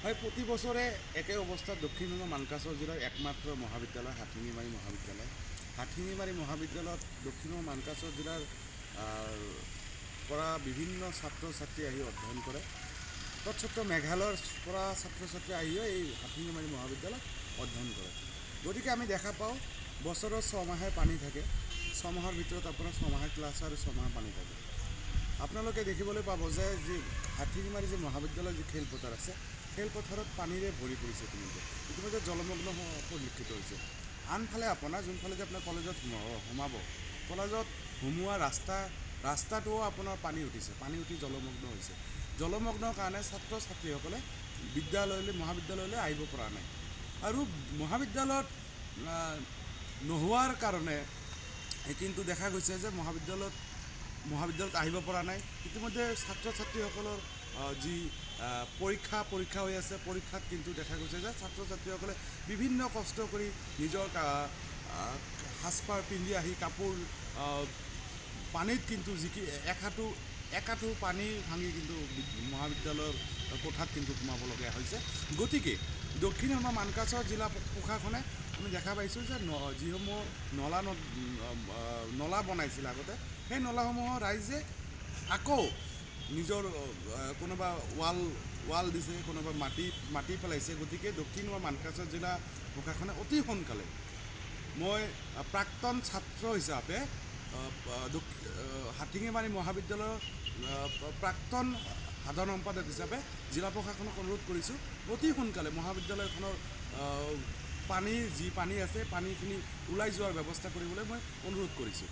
হয়, প্ৰতি বছৰে একে অৱস্থাত দক্ষিণ মানকাছৰ জিলাৰ একমাত্ৰ মহাবিদ্যালয় হাথিঙিমাৰী মহাবিদ্যালয়। হাথিঙিমাৰী মহাবিদ্যালয়ত দক্ষিণ মানকাছৰ জিলাৰ পৰা বিভিন্ন ছাত্ৰ ছাত্ৰী আহি অধ্যয়ন কৰে। তৎসত্ত্বেও মেঘালয়ৰ পৰা ছাত্ৰ ছাত্ৰী আহিও এই হাথিঙিমাৰী মহাবিদ্যালয়ত অধ্যয়ন কৰে। গতিকে আমি দেখা পাওঁ বছৰৰ 6 মাহে পানী থাকে, 6 মাহৰ ভিতৰত আপোনাৰ 6 মাহে ক্লাছ আৰু 6 মাহ পানী থাকে। আপোনালোকে দেখিবলৈ পাব যে যি হাথিঙিমাৰী যি মহাবিদ্যালয়ৰ যি খেলপথাৰ আছে, খেলপথাৰত পানীৰে ভৰি পৰিছে। ইতিমধ্যে জলমগ্ন পৰিলক্ষিত হৈছে। আনফালে আপোনাৰ যোনফালে যে আপোনাৰ কলেজত সোমাব, কলেজত সোমোৱা ৰাস্তাটোও আপোনাৰ পানী উঠিছে, পানী উঠি জলমগ্ন হৈছে। জলমগ্নৰ কাৰণে ছাত্ৰ ছাত্ৰীসকলে মহাবিদ্যালয়লৈ আহিব পৰা নাই। আৰু মহাবিদ্যালয়ত নোহোৱাৰ কাৰণে কিন্তু দেখা গৈছে যে মহাবিদ্যালয়ত আহিব পৰা নাই। ইতিমধ্যে ছাত্ৰ ছাত্ৰীসকলৰ যি পৰীক্ষা হৈ আছে, পৰীক্ষাত কিন্তু দেখা গৈছে যে ছাত্ৰ ছাত্ৰীসকলে বিভিন্ন কষ্ট কৰি নিজৰ সাজপাৰ পিন্ধি আহি কাপোৰ পানীত কিন্তু একাঠু পানী ভাঙি কিন্তু মহাবিদ্যালয়ৰ কোঠাত কিন্তু সোমাবলগীয়া হৈছে। গতিকে দক্ষিণ মানকাছৰ জিলা প্ৰশাসনে আমি দেখা পাইছোঁ যে যিসমূহ নলা বনাইছিল আগতে, সেই নলাসমূহৰ ৰাইজে আকৌ নিজৰ কোনোবা ৱাল দিছে, কোনোবা মাটি পেলাইছে। গতিকে দক্ষিণ মানকাছৰ জিলা প্ৰশাসনে অতি সোনকালে, মই প্ৰাক্তন ছাত্ৰ হিচাপে হাথিঙিমাৰী মহাবিদ্যালয়ৰ প্ৰাক্তন সাধাৰণ সম্পাদক হিচাপে জিলা প্ৰশাসনক অনুৰোধ কৰিছোঁ, অতি সোনকালে মহাবিদ্যালয়খনৰ পানী আছে, পানীখিনি ওলাই যোৱাৰ ব্যৱস্থা কৰিবলৈ মই অনুৰোধ কৰিছোঁ।